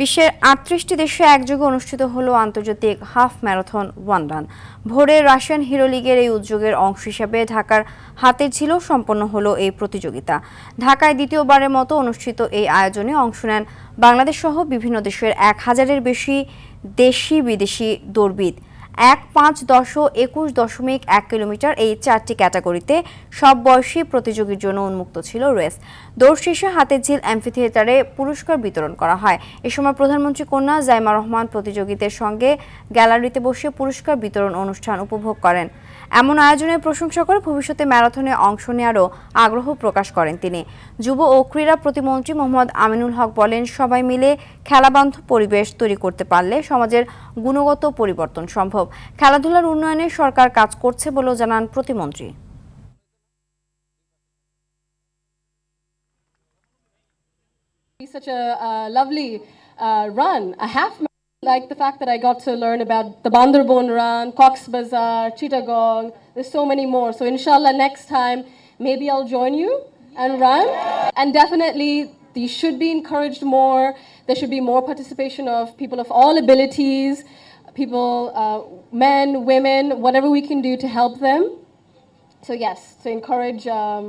বিশ্বের ৩৮টি দেশে একযোগে অনুষ্ঠিত হলো আন্তর্জাতিক হাফ ম্যারাথন ওয়ান রান। ভোরে রাশিয়ান হিরো লিগের এই উদ্যোগের অংশ হিসেবে ঢাকার হাতিরঝিলেও সম্পন্ন হলো এই প্রতিযোগিতা। ঢাকায় দ্বিতীয়বারের মতো অনুষ্ঠিত এই আয়োজনে অংশ নেন বাংলাদেশ সহ বিভিন্ন দেশের ১,০০০-এর বেশি দেশি বিদেশি দৌড়বিদ। ১, ৫, ১০ ও ২১.১ কিলোমিটার এই ৪টি ক্যাটাগরিতে সব বয়সী প্রতিযোগীর জন্য উন্মুক্ত ছিল রেস। দৌড় শেষে হাতিরঝিল অ্যাম্ফিথিয়েটারে পুরস্কার বিতরণ করা হয়। এ সময় প্রধানমন্ত্রী কন্যা জাইমা রহমান প্রতিযোগীদের সঙ্গে গ্যালারিতে বসে পুরস্কার বিতরণ অনুষ্ঠান উপভোগ করেন। এমন আয়োজনের প্রশংসা করে ভবিষ্যতে ম্যারাথনে অংশ নেওয়ারও আগ্রহ প্রকাশ করেন তিনি। যুব ও ক্রীড়া প্রতিমন্ত্রী মোহাম্মদ আমিনুল হক বলেন, সবাই মিলে খেলাবান্ধব পরিবেশ তৈরি করতে পারলে সমাজের গুণগত পরিবর্তন সম্ভব। খেলাধুলার উন্নয়নে সরকার কাজ করছে বলেও জানান প্রতিমন্ত্রী। Such a lovely run, a half marathon, like the fact that I got to learn about the Bandarbon run, Cox's Bazar, Chittagong. There's so many more. So inshallah next time maybe I'll join you and run. And definitely these should be encouraged more. There should be more participation of people of all abilities, people, men, women, whatever we can do to help them. So yes, to encourage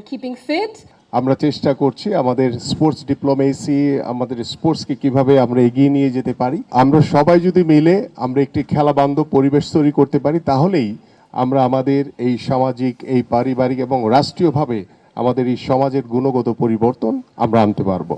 keeping fit. আমরা চেষ্টা করছি আমাদের sports diplomacy, আমাদের স্পোর্টসকে কিভাবে আমরা এগিয়ে নিয়ে যেতে পারি। আমরা সবাই যদি মিলে আমরা একটি খেলাবান্ধব পরিবেশ তৈরি করতে পারি, তাহলেই আমরা আমাদের এই সামাজিক, এই পারিবারিক এবং রাষ্ট্রীয়ভাবে আমাদের এই সমাজের গুণগত পরিবর্তন আমরা আনতে পারবো।